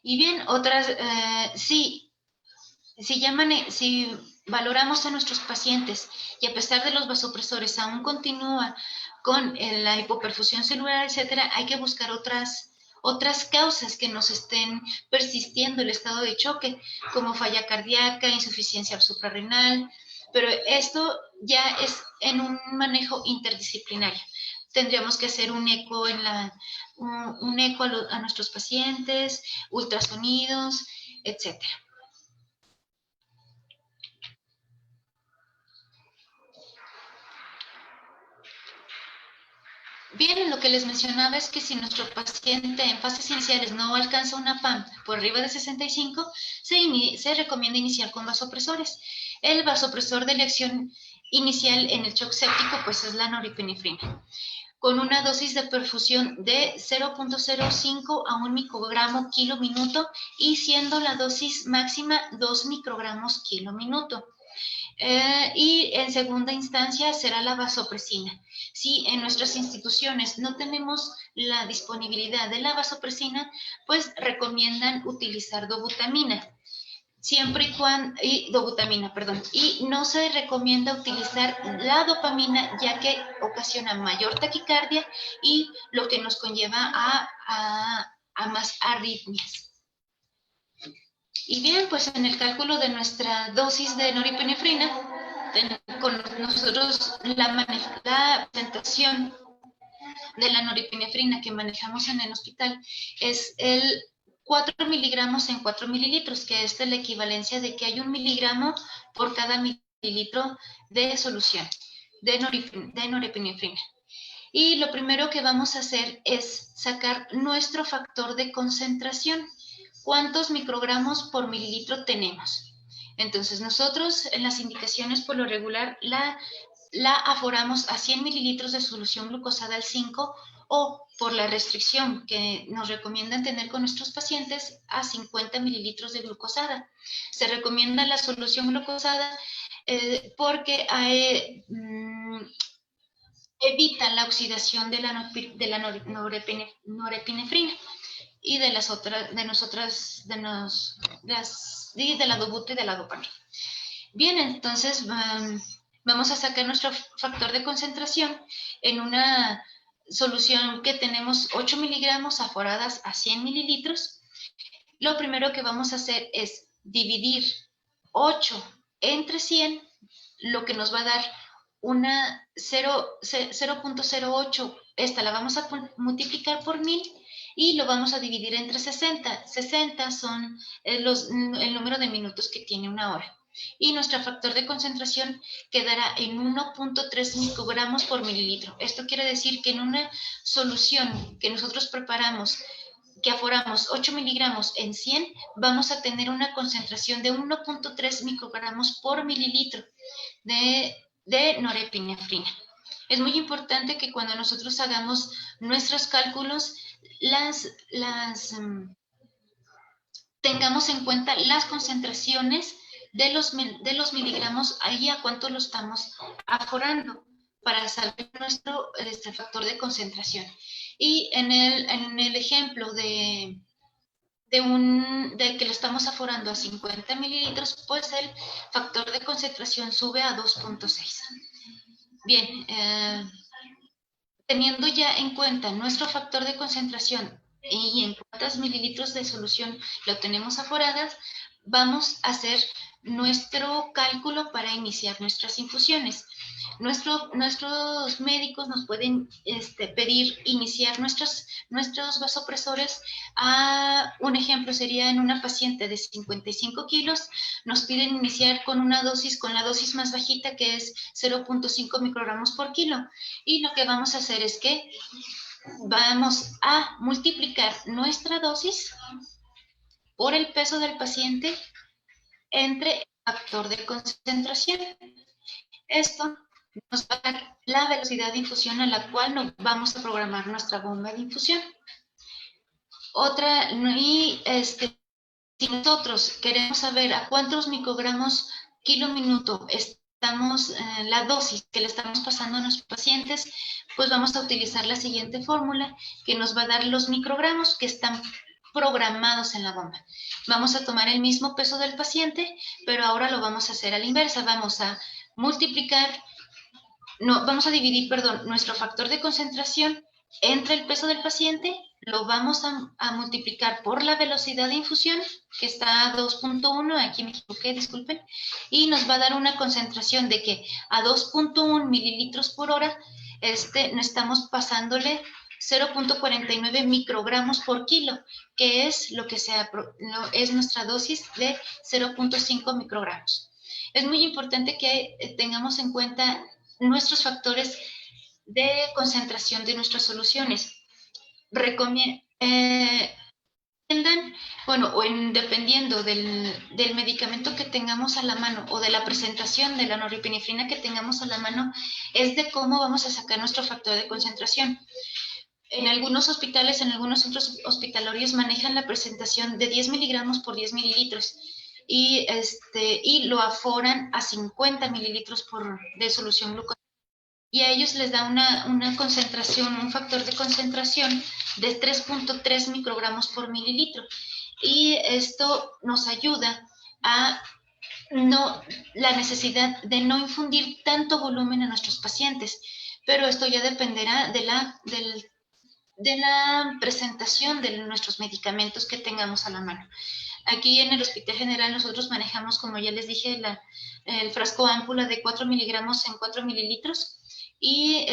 Y bien, otras, si valoramos a nuestros pacientes y a pesar de los vasopresores aún continúa con la hipoperfusión celular, etcétera, hay que buscar otras causas que nos estén persistiendo el estado de choque, como falla cardíaca, insuficiencia suprarrenal, pero esto ya es en un manejo interdisciplinario. Tendríamos que hacer un eco, a nuestros pacientes, ultrasonidos, etcétera. Bien, lo que les mencionaba es que si nuestro paciente en fases iniciales no alcanza una PAM por arriba de 65, se recomienda iniciar con vasopresores. El vasopresor de elección inicial en el shock séptico pues es la noripinefrina, con una dosis de perfusión de 0.05 a 1 microgramo kilo minuto y siendo la dosis máxima 2 microgramos kilo minuto. Y en segunda instancia será la vasopresina. Si en nuestras instituciones no tenemos la disponibilidad de la vasopresina, pues recomiendan utilizar dobutamina. Siempre y cuando, dobutamina, perdón, y no se recomienda utilizar la dopamina ya que ocasiona mayor taquicardia y lo que nos conlleva a más arritmias. Y bien, pues en el cálculo de nuestra dosis de noripinefrina, con nosotros la presentación de la noripinefrina que manejamos en el hospital es el 4 miligramos en 4 mililitros, que es la equivalencia de que hay 1 miligramo por cada mililitro de solución de noripinefrina. Y lo primero que vamos a hacer es sacar nuestro factor de concentración. ¿Cuántos microgramos por mililitro tenemos? Entonces nosotros en las indicaciones por lo regular la aforamos a 100 mililitros de solución glucosada al 5 o por la restricción que nos recomiendan tener con nuestros pacientes a 50 mililitros de glucosada. Se recomienda la solución glucosada porque evita la oxidación de la norepinefrina y de las otras, de la dobuta y de la dopamina. Bien, entonces vamos a sacar nuestro factor de concentración en una solución que tenemos 8 miligramos aforadas a 100 mililitros. Lo primero que vamos a hacer es dividir 8 entre 100, lo que nos va a dar una 0.08. Esta la vamos a multiplicar por 1000 y lo vamos a dividir entre 60. 60 son el número de minutos que tiene una hora. Y nuestro factor de concentración quedará en 1.3 microgramos por mililitro. Esto quiere decir que en una solución que nosotros preparamos, que aforamos 8 miligramos en 100, vamos a tener una concentración de 1.3 microgramos por mililitro de norepinefrina. Es muy importante que cuando nosotros hagamos nuestros cálculos, tengamos en cuenta las concentraciones de los miligramos, ahí a cuánto lo estamos aforando para saber nuestro factor de concentración. Y en el ejemplo de que lo estamos aforando a 50 mililitros, pues el factor de concentración sube a 2.6. Bien, teniendo ya en cuenta nuestro factor de concentración y en cuántos mililitros de solución lo tenemos aforadas, vamos a hacer nuestro cálculo para iniciar nuestras infusiones. Nuestros médicos nos pueden pedir iniciar nuestros vasopresores un ejemplo sería en una paciente de 55 kilos, nos piden iniciar con la dosis más bajita que es 0.5 microgramos por kilo. Y lo que vamos a hacer es que vamos a multiplicar nuestra dosis por el peso del paciente entre el factor de concentración. Esto nos va a dar la velocidad de infusión a la cual nos vamos a programar nuestra bomba de infusión. Si nosotros queremos saber a cuántos microgramos kilo minuto estamos, la dosis que le estamos pasando a nuestros pacientes, pues vamos a utilizar la siguiente fórmula que nos va a dar los microgramos que están programados en la bomba. Vamos a tomar el mismo peso del paciente, pero ahora lo vamos a hacer a la inversa. Vamos a multiplicar, no, vamos a dividir, perdón, nuestro factor de concentración entre el peso del paciente, lo vamos a multiplicar por la velocidad de infusión, que está a 2.1, aquí me equivoqué, disculpen, y nos va a dar una concentración de que a 2.1 mililitros por hora, no estamos pasándole 0.49 microgramos por kilo, que es lo que es nuestra dosis de 0.5 microgramos. Es muy importante que tengamos en cuenta nuestros factores de concentración de nuestras soluciones. Dependiendo del medicamento que tengamos a la mano o de la presentación de la norepinefrina que tengamos a la mano, es de cómo vamos a sacar nuestro factor de concentración. En algunos hospitales, en algunos centros hospitalarios manejan la presentación de 10 miligramos por 10 mililitros y lo aforan a 50 mililitros de solución glucosa. Y a ellos les da una concentración, un factor de concentración de 3.3 microgramos por mililitro. Y esto nos ayuda a la necesidad de no infundir tanto volumen a nuestros pacientes. Pero esto ya dependerá de la presentación de nuestros medicamentos que tengamos a la mano. Aquí en el Hospital General nosotros manejamos, como ya les dije, el frasco ámpula de 4 miligramos en 4 mililitros. Y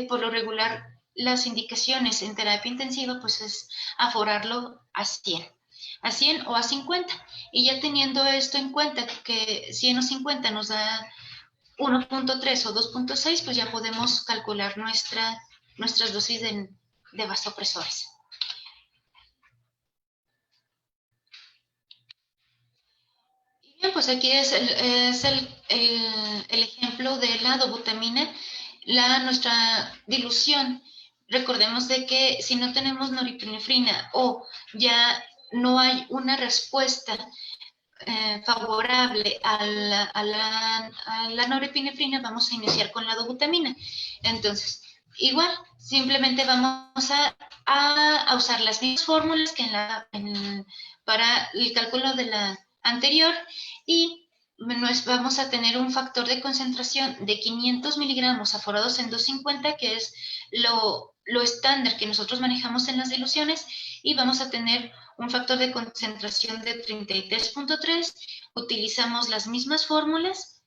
por lo regular las indicaciones en terapia intensiva pues es aforarlo a 100 o a 50, y ya teniendo esto en cuenta que 100 o 50 nos da 1.3 o 2.6, pues ya podemos calcular nuestras dosis de vasopresores. Y bien, pues aquí es el ejemplo de la dobutamina. Nuestra dilución, recordemos de que si no tenemos norepinefrina o ya no hay una respuesta favorable a la norepinefrina, vamos a iniciar con la dobutamina. Entonces, igual, simplemente vamos a usar las mismas fórmulas que para el cálculo de la anterior, y vamos a tener un factor de concentración de 500 miligramos aforados en 250, que es lo estándar que nosotros manejamos en las diluciones, y vamos a tener un factor de concentración de 33.3. Utilizamos las mismas fórmulas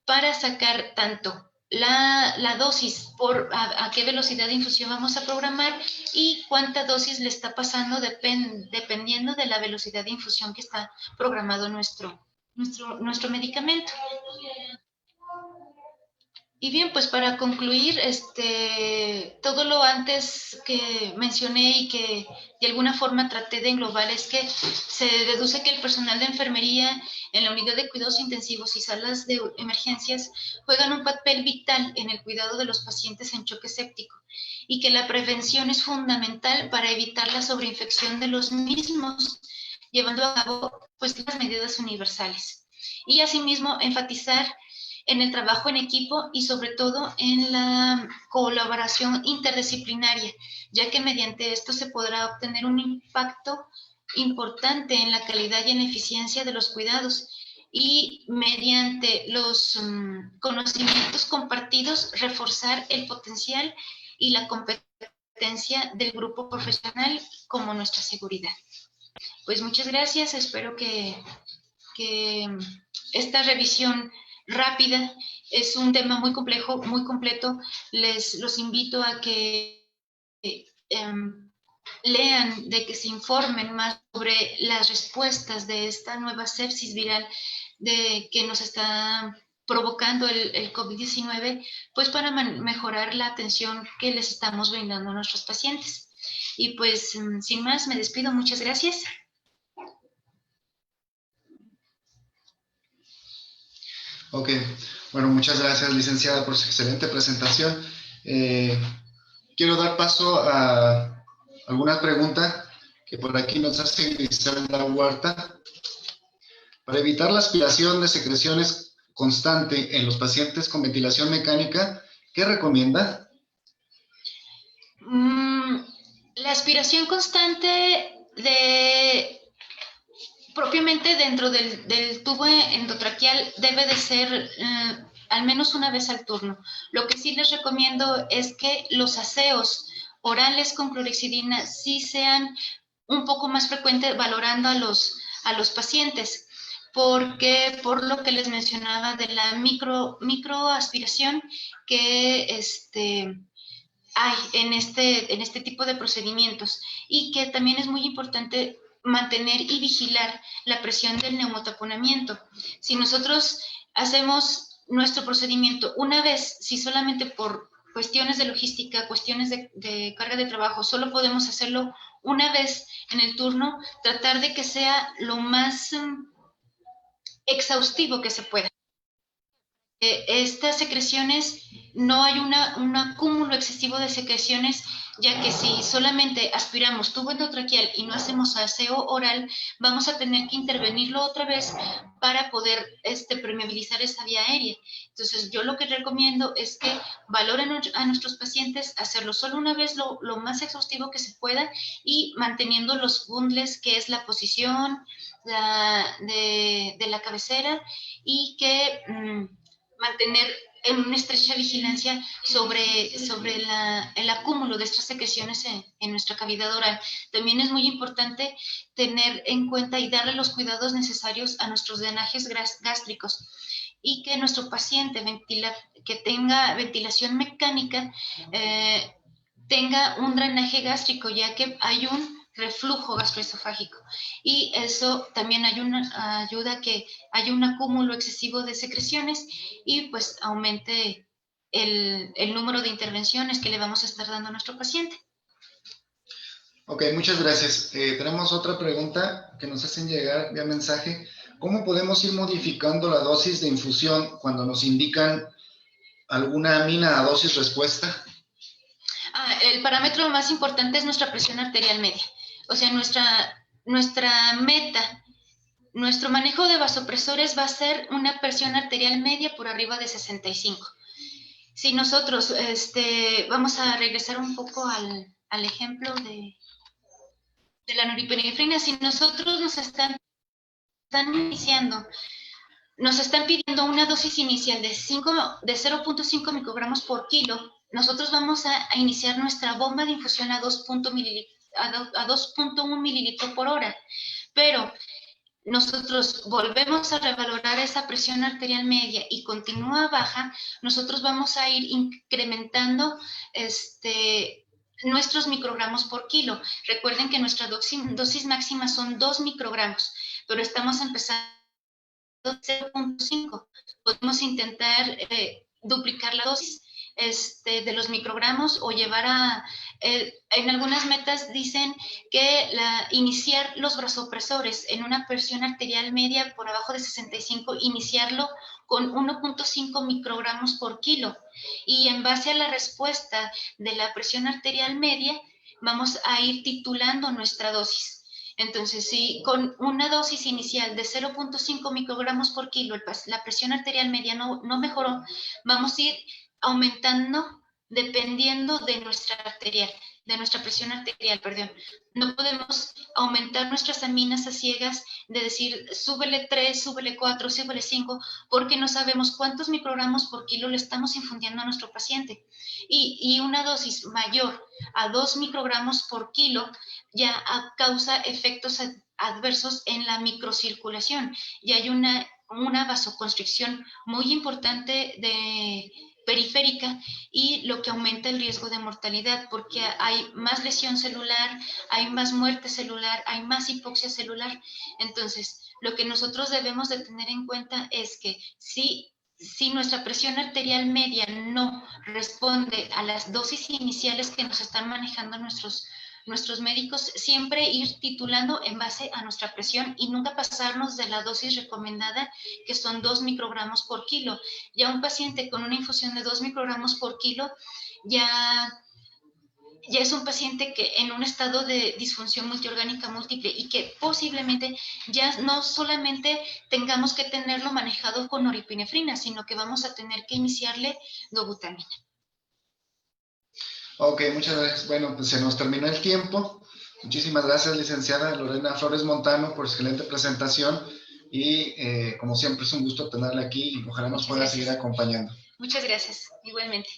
para sacar tanto la dosis a qué velocidad de infusión vamos a programar y cuánta dosis le está pasando dependiendo de la velocidad de infusión que está programado nuestro medicamento. Y bien, pues para concluir, todo lo antes que mencioné y que de alguna forma traté de englobar es que se deduce que el personal de enfermería en la unidad de cuidados intensivos y salas de emergencias juegan un papel vital en el cuidado de los pacientes en choque séptico, y que la prevención es fundamental para evitar la sobreinfección de los mismos, llevando a cabo pues las medidas universales. Y asimismo enfatizar en el trabajo en equipo y sobre todo en la colaboración interdisciplinaria, ya que mediante esto se podrá obtener un impacto importante en la calidad y en la eficiencia de los cuidados, y mediante los conocimientos compartidos reforzar el potencial y la competencia del grupo profesional como nuestra seguridad. Pues muchas gracias, espero que esta revisión rápida, es un tema muy complejo, muy completo. Los invito a que lean, de que se informen más sobre las respuestas de esta nueva sepsis viral que nos está provocando el COVID-19, pues para mejorar la atención que les estamos brindando a nuestros pacientes. Y pues, sin más, me despido. Muchas gracias. Ok, bueno, muchas gracias, licenciada, por su excelente presentación. Quiero dar paso a alguna pregunta que por aquí nos hace Griselda Huerta. Para evitar la aspiración de secreciones constante en los pacientes con ventilación mecánica, ¿qué recomienda? La aspiración constante propiamente dentro del tubo endotraqueal debe de ser al menos una vez al turno. Lo que sí les recomiendo es que los aseos orales con clorhexidina sí sean un poco más frecuentes, valorando a los pacientes, porque por lo que les mencionaba de la microaspiración que hay en este tipo de procedimientos, y que también es muy importante mantener y vigilar la presión del neumotaponamiento. Si nosotros hacemos nuestro procedimiento una vez, si solamente por cuestiones de logística, cuestiones de carga de trabajo, solo podemos hacerlo una vez en el turno, tratar de que sea lo más exhaustivo que se pueda. Estas secreciones, no hay un acúmulo excesivo de secreciones, ya que si solamente aspiramos tubo endotraqueal y no hacemos aseo oral, vamos a tener que intervenirlo otra vez para poder permeabilizar esa vía aérea. Entonces, yo lo que recomiendo es que valoren a nuestros pacientes, hacerlo solo una vez lo más exhaustivo que se pueda, y manteniendo los bundles, que es la posición de la cabecera, y que mantener en una estrecha vigilancia sobre el acúmulo de estas secreciones en nuestra cavidad oral. También es muy importante tener en cuenta y darle los cuidados necesarios a nuestros drenajes gástricos, y que nuestro paciente que tenga ventilación mecánica tenga un drenaje gástrico, ya que hay un reflujo gastroesofágico, y eso también ayuda a que haya un acúmulo excesivo de secreciones y pues aumente el número de intervenciones que le vamos a estar dando a nuestro paciente. Ok, muchas gracias. Tenemos otra pregunta que nos hacen llegar vía mensaje. ¿Cómo podemos ir modificando la dosis de infusión cuando nos indican alguna amina a dosis respuesta? El parámetro más importante es nuestra presión arterial media. O sea, nuestra meta, nuestro manejo de vasopresores va a ser una presión arterial media por arriba de 65. Si nosotros, vamos a regresar un poco al ejemplo de la noripinefrina. Si nosotros nos están iniciando, nos están pidiendo una dosis inicial de 0.5 microgramos por kilo, nosotros vamos a iniciar nuestra bomba de infusión a 2.1 mililitros por hora. Pero nosotros volvemos a revalorar esa presión arterial media y continúa baja, nosotros vamos a ir incrementando nuestros microgramos por kilo. Recuerden que nuestra dosis máxima son 2 microgramos, pero estamos empezando 0.5. Podemos intentar duplicar la dosis de los microgramos, o llevar en algunas metas dicen que iniciar los vasopresores en una presión arterial media por abajo de 65, iniciarlo con 1.5 microgramos por kilo, y en base a la respuesta de la presión arterial media vamos a ir titulando nuestra dosis. Entonces, si con una dosis inicial de 0.5 microgramos por kilo la presión arterial media no mejoró, vamos a ir aumentando dependiendo de nuestra presión arterial, perdón. No podemos aumentar nuestras aminas a ciegas, de decir, súbele 3, súbele 4, súbele 5, porque no sabemos cuántos microgramos por kilo le estamos infundiendo a nuestro paciente. Y una dosis mayor a 2 microgramos por kilo ya causa efectos adversos en la microcirculación, y hay una vasoconstricción muy importante periférica, y lo que aumenta el riesgo de mortalidad, porque hay más lesión celular, hay más muerte celular, hay más hipoxia celular. Entonces, lo que nosotros debemos de tener en cuenta es que si nuestra presión arterial media no responde a las dosis iniciales que nos están manejando nuestros médicos, siempre ir titulando en base a nuestra presión y nunca pasarnos de la dosis recomendada, que son 2 microgramos por kilo. Ya un paciente con una infusión de 2 microgramos por kilo ya es un paciente que en un estado de disfunción multiorgánica múltiple, y que posiblemente ya no solamente tengamos que tenerlo manejado con noripinefrina, sino que vamos a tener que iniciarle dobutamina. Ok, muchas gracias. Bueno, pues se nos terminó el tiempo. Muchísimas gracias, licenciada Lorena Flores Montano, por su excelente presentación y como siempre es un gusto tenerla aquí y ojalá nos pueda seguir acompañando. Muchas gracias, igualmente.